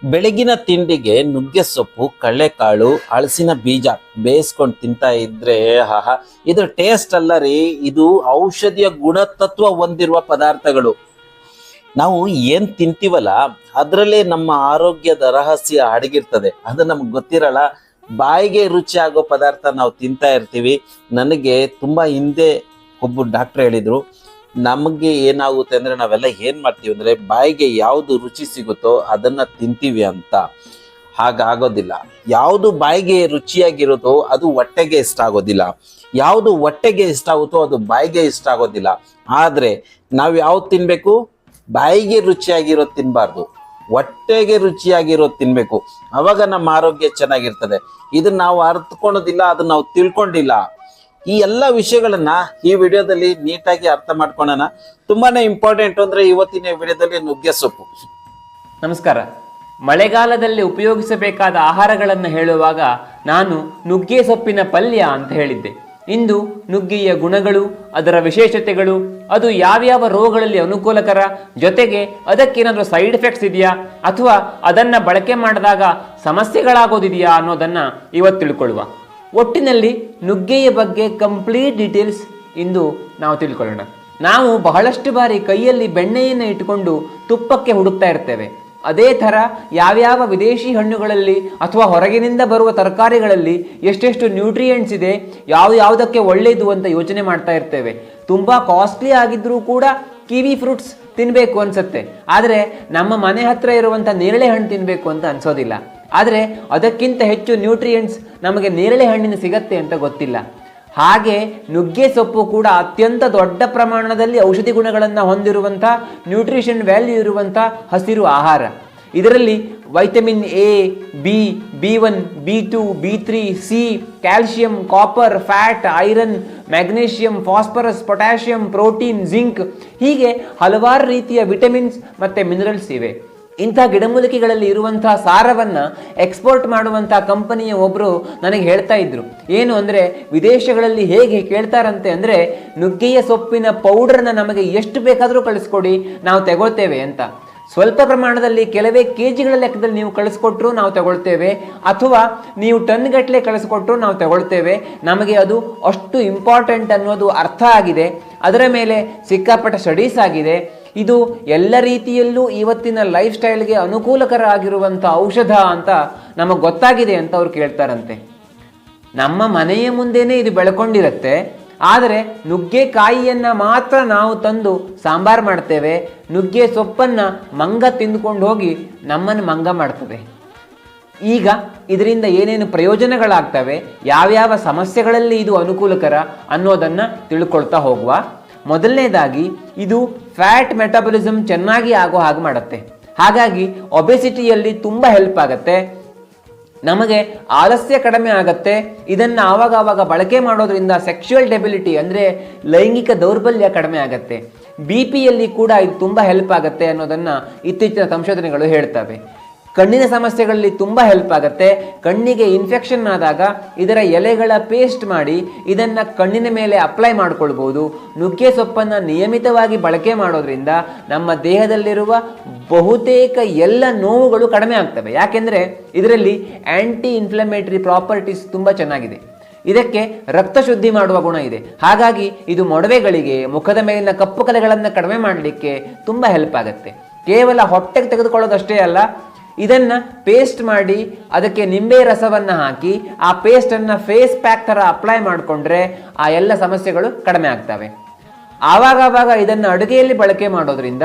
ಬೆಳಗಿನ ತಿಂಡಿಗೆ ನುಗ್ಗೆ ಸೊಪ್ಪು, ಕಳ್ಳೆಕಾಳು, ಹಳಸಿನ ಬೀಜ ಬೇಯಿಸ್ಕೊಂಡು ತಿಂತಾ ಇದ್ರೆ ಇದು ಟೇಸ್ಟ್ ಅಲ್ಲ ರೀ, ಇದು ಔಷಧಿಯ ಗುಣತತ್ವ ಹೊಂದಿರುವ ಪದಾರ್ಥಗಳು. ನಾವು ಏನ್ ತಿಂತೀವಲ್ಲ ಅದರಲ್ಲೇ ನಮ್ಮ ಆರೋಗ್ಯದ ರಹಸ್ಯ ಅಡಗಿರ್ತದೆ. ಅದು ನಮ್ಗೆ ಗೊತ್ತಿರಲ್ಲ. ಬಾಯಿಗೆ ರುಚಿ ಆಗೋ ಪದಾರ್ಥ ನಾವು ತಿಂತಾ ಇರ್ತೀವಿ. ನನಗೆ ತುಂಬಾ ಹಿಂದೆ ಒಬ್ಬ ಡಾಕ್ಟರ್ ಹೇಳಿದ್ರು, ನಮಗೆ ಏನಾಗುತ್ತೆ ಅಂದ್ರೆ ನಾವೆಲ್ಲ ಏನ್ ಮಾಡ್ತೀವಿ ಅಂದ್ರೆ ಬಾಯಿಗೆ ಯಾವುದು ರುಚಿ ಸಿಗುತ್ತೋ ಅದನ್ನ ತಿಂತೀವಿ ಅಂತ. ಹಾಗಾಗೋದಿಲ್ಲ. ಯಾವುದು ಬಾಯಿಗೆ ರುಚಿಯಾಗಿರುತ್ತೋ ಅದು ಹೊಟ್ಟೆಗೆ ಇಷ್ಟ ಆಗೋದಿಲ್ಲ, ಯಾವುದು ಹೊಟ್ಟೆಗೆ ಇಷ್ಟ ಆಗುತ್ತೋ ಅದು ಬಾಯಿಗೆ ಇಷ್ಟ ಆಗೋದಿಲ್ಲ. ಆದ್ರೆ ನಾವು ಯಾವ್ದು ತಿನ್ಬೇಕು? ಬಾಯಿಗೆ ರುಚಿಯಾಗಿರೋದು ತಿನ್ಬಾರ್ದು, ಹೊಟ್ಟೆಗೆ ರುಚಿಯಾಗಿರೋದು ತಿನ್ಬೇಕು. ಅವಾಗ ನಮ್ಮ ಆರೋಗ್ಯ ಚೆನ್ನಾಗಿರ್ತದೆ. ಇದನ್ನ ನಾವು ಅರ್ಥಕೊಳ್ಳೋದಿಲ್ಲ, ಅದನ್ನ ನಾವು ತಿಳ್ಕೊಂಡಿಲ್ಲ. ಈ ಎಲ್ಲ ವಿಷಯಗಳನ್ನ ಈ ವಿಡಿಯೋದಲ್ಲಿ ನೀಟಾಗಿ ಅರ್ಥ ಮಾಡ್ಕೊಳ್ಳೋಣ. ತುಂಬಾನೇ ಇಂಪಾರ್ಟೆಂಟ್ ಅಂದ್ರೆ ಇವತ್ತಿನ ವಿಡಿಯೋದಲ್ಲಿ ನುಗ್ಗೆ ಸೊಪ್ಪು. ನಮಸ್ಕಾರ. ಮಳೆಗಾಲದಲ್ಲಿ ಉಪಯೋಗಿಸಬೇಕಾದ ಆಹಾರಗಳನ್ನು ಹೇಳುವಾಗ ನಾನು ನುಗ್ಗೆ ಸೊಪ್ಪಿನ ಪಲ್ಯ ಅಂತ ಹೇಳಿದ್ದೆ. ಇಂದು ನುಗ್ಗೆಯ ಗುಣಗಳು, ಅದರ ವಿಶೇಷತೆಗಳು, ಅದು ಯಾವ್ಯಾವ ರೋಗಗಳಲ್ಲಿ ಅನುಕೂಲಕರ, ಜೊತೆಗೆ ಅದಕ್ಕೇನಾದರೂ ಸೈಡ್ ಎಫೆಕ್ಟ್ಸ್ ಇದೆಯಾ ಅಥವಾ ಅದನ್ನು ಬಳಕೆ ಮಾಡಿದಾಗ ಸಮಸ್ಯೆಗಳಾಗೋದಿದೆಯಾ ಅನ್ನೋದನ್ನು ಇವತ್ತು ತಿಳ್ಕೊಳ್ಳುವ. ಒಟ್ಟಿನಲ್ಲಿ ನುಗ್ಗೆಯ ಬಗ್ಗೆ ಕಂಪ್ಲೀಟ್ ಡೀಟೇಲ್ಸ್ ಇಂದು ನಾವು ತಿಳ್ಕೊಳ್ಳೋಣ. ನಾವು ಬಹಳಷ್ಟು ಬಾರಿ ಕೈಯಲ್ಲಿ ಬೆಣ್ಣೆಯನ್ನು ಇಟ್ಟುಕೊಂಡು ತುಪ್ಪಕ್ಕೆ ಹುಡುಕ್ತಾ ಇರ್ತೇವೆ. ಅದೇ ಥರ ಯಾವ್ಯಾವ ವಿದೇಶಿ ಹಣ್ಣುಗಳಲ್ಲಿ ಅಥವಾ ಹೊರಗಿನಿಂದ ಬರುವ ತರಕಾರಿಗಳಲ್ಲಿ ಎಷ್ಟೆಷ್ಟು ನ್ಯೂಟ್ರಿಯೆಂಟ್ಸ್ ಇದೆ, ಯಾವುದಕ್ಕೆ ಒಳ್ಳೆಯದು ಅಂತ ಯೋಚನೆ ಮಾಡ್ತಾ ಇರ್ತೇವೆ. ತುಂಬ ಕಾಸ್ಟ್ಲಿ ಆಗಿದ್ರೂ ಕೂಡ ಕಿವಿ ಫ್ರೂಟ್ಸ್ ತಿನ್ನಬೇಕು ಅನ್ಸುತ್ತೆ, ಆದರೆ ನಮ್ಮ ಮನೆ ಹತ್ರ ಇರುವಂಥ ನೇರಳೆ ಹಣ್ಣು ತಿನ್ನಬೇಕು ಅಂತ ಅನ್ಸೋದಿಲ್ಲ. ಆದರೆ ಅದಕ್ಕಿಂತ ಹೆಚ್ಚು ನ್ಯೂಟ್ರಿಯೆಂಟ್ಸ್ ನಮಗೆ ನೇರಳೆ ಹಣ್ಣಿನ ಸಿಗತ್ತೆ ಅಂತ ಗೊತ್ತಿಲ್ಲ. ಹಾಗೆ ನುಗ್ಗೆ ಸೊಪ್ಪು ಕೂಡ ಅತ್ಯಂತ ದೊಡ್ಡ ಪ್ರಮಾಣದಲ್ಲಿ ಔಷಧಿ ಗುಣಗಳನ್ನು ಹೊಂದಿರುವಂಥ, ನ್ಯೂಟ್ರಿಷನ್ ವ್ಯಾಲ್ಯೂ ಇರುವಂಥ ಹಸಿರು ಆಹಾರ. ಇದರಲ್ಲಿ vitamin A, B, B1, B2, B3, C, calcium, copper, fat, iron, magnesium, phosphorus, potassium, protein, zinc ಹೀಗೆ ಹಲವಾರು ರೀತಿಯ ವಿಟಮಿನ್ಸ್ ಮತ್ತು ಮಿನರಲ್ಸ್ ಇವೆ. ಇಂಥ ಗಿಡಮೂಲಿಕೆಗಳಲ್ಲಿ ಇರುವಂತಹ ಸಾರವನ್ನು ಎಕ್ಸ್ಪೋರ್ಟ್ ಮಾಡುವಂಥ ಕಂಪನಿಯ ಒಬ್ಬರು ನನಗೆ ಹೇಳ್ತಾ ಇದ್ರು. ಏನು ಅಂದರೆ, ವಿದೇಶಗಳಲ್ಲಿ ಹೇಗೆ ಕೇಳ್ತಾರಂತೆ ಅಂದರೆ, ನುಗ್ಗೆಯ ಸೊಪ್ಪಿನ ಪೌಡರ್ನ ನಮಗೆ ಎಷ್ಟು ಬೇಕಾದರೂ ಕಳಿಸ್ಕೊಡಿ, ನಾವು ತಗೊಳ್ತೇವೆ ಅಂತ. ಸ್ವಲ್ಪ ಪ್ರಮಾಣದಲ್ಲಿ ಕೆಲವೇ ಕೆಜಿಗಳ ಲೆಕ್ಕದಲ್ಲಿ ನೀವು ಕಳಿಸ್ಕೊಟ್ರು ನಾವು ತಗೊಳ್ತೇವೆ, ಅಥವಾ ನೀವು ಟನ್ಗಟ್ಟಲೆ ಕಳಿಸ್ಕೊಟ್ರು ನಾವು ತಗೊಳ್ತೇವೆ. ನಮಗೆ ಅದು ಅಷ್ಟು ಇಂಪಾರ್ಟೆಂಟ್ ಅನ್ನೋದು ಅರ್ಥ ಆಗಿದೆ. ಅದರ ಮೇಲೆ ಸಿಕ್ಕಾಪಟ್ಟ ಸ್ಟಡೀಸ್ ಆಗಿದೆ. ಇದು ಎಲ್ಲ ರೀತಿಯಲ್ಲೂ ಇವತ್ತಿನ ಲೈಫ್ ಸ್ಟೈಲ್ಗೆ ಅನುಕೂಲಕರ ಆಗಿರುವಂಥ ಔಷಧ ಅಂತ ನಮಗೆ ಗೊತ್ತಾಗಿದೆ ಅಂತ ಅವ್ರು ಕೇಳ್ತಾರಂತೆ. ನಮ್ಮ ಮನೆಯ ಮುಂದೆನೇ ಇದು ಬೆಳ್ಕೊಂಡಿರುತ್ತೆ, ಆದರೆ ನುಗ್ಗೆಕಾಯಿಯನ್ನು ಮಾತ್ರ ನಾವು ತಂದು ಸಾಂಬಾರು ಮಾಡ್ತೇವೆ. ನುಗ್ಗೆ ಸೊಪ್ಪನ್ನು ಮಂಗ ತಿಂದುಕೊಂಡು ಹೋಗಿ ನಮ್ಮನ್ನು ಮಂಗ ಮಾಡ್ತದೆ. ಈಗ ಇದರಿಂದ ಏನೇನು ಪ್ರಯೋಜನಗಳಾಗ್ತವೆ, ಯಾವ್ಯಾವ ಸಮಸ್ಯೆಗಳಲ್ಲಿ ಇದು ಅನುಕೂಲಕರ ಅನ್ನೋದನ್ನು ತಿಳ್ಕೊಳ್ತಾ ಹೋಗುವ. ಮೊದಲನೇದಾಗಿ ಇದು ಫ್ಯಾಟ್ ಮೆಟಾಬಲಿಸಮ್ ಚೆನ್ನಾಗಿ ಆಗೋ ಹಾಗೆ ಮಾಡುತ್ತೆ. ಹಾಗಾಗಿ ಒಬೆಸಿಟಿಯಲ್ಲಿ ತುಂಬ ಹೆಲ್ಪ್ ಆಗುತ್ತೆ. ನಮಗೆ ಆಲಸ್ಯ ಕಡಿಮೆ ಆಗುತ್ತೆ. ಇದನ್ನು ಆವಾಗ ಬಳಕೆ ಮಾಡೋದ್ರಿಂದ ಸೆಕ್ಷುವಲ್ ಡೆಬಿಲಿಟಿ ಅಂದರೆ ಲೈಂಗಿಕ ದೌರ್ಬಲ್ಯ ಕಡಿಮೆ ಆಗುತ್ತೆ. BP ಯಲ್ಲಿ ಕೂಡ ಇದು ತುಂಬ ಹೆಲ್ಪ್ ಆಗುತ್ತೆ ಅನ್ನೋದನ್ನು ಇತ್ತೀಚಿನ ಸಂಶೋಧನೆಗಳು ಹೇಳ್ತವೆ. ಕಣ್ಣಿನ ಸಮಸ್ಯೆಗಳಲ್ಲಿ ತುಂಬ ಹೆಲ್ಪ್ ಆಗುತ್ತೆ. ಕಣ್ಣಿಗೆ ಇನ್ಫೆಕ್ಷನ್ ಆದಾಗ ಇದರ ಎಲೆಗಳ ಪೇಸ್ಟ್ ಮಾಡಿ ಇದನ್ನು ಕಣ್ಣಿನ ಮೇಲೆ ಅಪ್ಲೈ ಮಾಡ್ಕೊಳ್ಬೋದು. ನುಗ್ಗೆ ಸೊಪ್ಪನ್ನು ನಿಯಮಿತವಾಗಿ ಬಳಕೆ ಮಾಡೋದ್ರಿಂದ ನಮ್ಮ ದೇಹದಲ್ಲಿರುವ ಬಹುತೇಕ ಎಲ್ಲ ನೋವುಗಳು ಕಡಿಮೆ ಆಗ್ತವೆ. ಯಾಕೆಂದರೆ ಇದರಲ್ಲಿ ಆ್ಯಂಟಿ ಇನ್ಫ್ಲಮೇಟರಿ ಪ್ರಾಪರ್ಟೀಸ್ ತುಂಬ ಚೆನ್ನಾಗಿದೆ. ಇದಕ್ಕೆ ರಕ್ತ ಶುದ್ಧಿ ಮಾಡುವ ಗುಣ ಇದೆ. ಹಾಗಾಗಿ ಇದು ಮೊಡವೆಗಳಿಗೆ, ಮುಖದ ಮೇಲಿನ ಕಪ್ಪು ಕಲೆಗಳನ್ನು ಕಡಿಮೆ ಮಾಡಲಿಕ್ಕೆ ತುಂಬ ಹೆಲ್ಪ್ ಆಗುತ್ತೆ. ಕೇವಲ ಹೊಟ್ಟೆಗೆ ತೆಗೆದುಕೊಳ್ಳೋದಷ್ಟೇ ಅಲ್ಲ, ಇದನ್ನು ಪೇಸ್ಟ್ ಮಾಡಿ ಅದಕ್ಕೆ ನಿಂಬೆ ರಸವನ್ನು ಹಾಕಿ ಆ ಪೇಸ್ಟನ್ನು ಫೇಸ್ ಪ್ಯಾಕ್ ಥರ ಅಪ್ಲೈ ಮಾಡಿಕೊಂಡ್ರೆ ಆ ಎಲ್ಲ ಸಮಸ್ಯೆಗಳು ಕಡಿಮೆ ಆಗ್ತವೆ. ಆವಾಗ ಇದನ್ನು ಅಡುಗೆಯಲ್ಲಿ ಬಳಕೆ ಮಾಡೋದ್ರಿಂದ,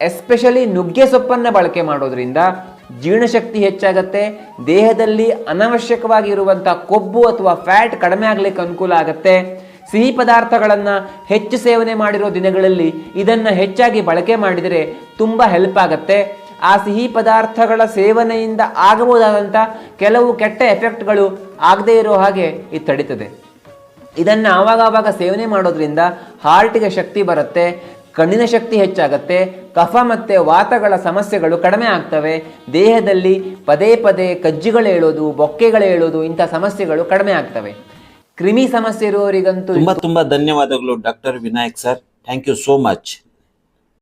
ಎಸ್ಪೆಷಲಿ ನುಗ್ಗೆ ಸೊಪ್ಪನ್ನು ಬಳಕೆ ಮಾಡೋದ್ರಿಂದ ಜೀರ್ಣಶಕ್ತಿ ಹೆಚ್ಚಾಗುತ್ತೆ. ದೇಹದಲ್ಲಿ ಅನವಶ್ಯಕವಾಗಿರುವಂಥ ಕೊಬ್ಬು ಅಥವಾ ಫ್ಯಾಟ್ ಕಡಿಮೆ ಆಗಲಿಕ್ಕೆ ಅನುಕೂಲ ಆಗುತ್ತೆ. ಸಿಹಿ ಪದಾರ್ಥಗಳನ್ನು ಹೆಚ್ಚು ಸೇವನೆ ಮಾಡಿರೋ ದಿನಗಳಲ್ಲಿ ಇದನ್ನು ಹೆಚ್ಚಾಗಿ ಬಳಕೆ ಮಾಡಿದರೆ ತುಂಬ ಹೆಲ್ಪ್ ಆಗುತ್ತೆ. ಆ ಸಿಹಿ ಪದಾರ್ಥಗಳ ಸೇವನೆಯಿಂದ ಆಗಬಹುದಾದಂಥ ಕೆಲವು ಕೆಟ್ಟ ಎಫೆಕ್ಟ್ಗಳು ಆಗದೇ ಇರೋ ಹಾಗೆ ಇದು ತಡೀತದೆ. ಇದನ್ನು ಆವಾಗ ಸೇವನೆ ಮಾಡೋದ್ರಿಂದ ಹಾರ್ಟಿಗೆ ಶಕ್ತಿ ಬರುತ್ತೆ, ಕಣ್ಣಿನ ಶಕ್ತಿ ಹೆಚ್ಚಾಗುತ್ತೆ, ಕಫ ಮತ್ತು ವಾತಗಳ ಸಮಸ್ಯೆಗಳು ಕಡಿಮೆ ಆಗ್ತವೆ. ದೇಹದಲ್ಲಿ ಪದೇ ಕಜ್ಜಿಗಳೇಳೋದು, ಬೊಕ್ಕೆಗಳೇಳೋದು ಇಂಥ ಸಮಸ್ಯೆಗಳು ಕಡಿಮೆ ಆಗ್ತವೆ. ಕ್ರಿಮಿ ಸಮಸ್ಯೆ ಇರುವವರಿಗಂತೂ ತುಂಬಾ ಧನ್ಯವಾದಗಳು doctor Vinayak sir. Thank you so much.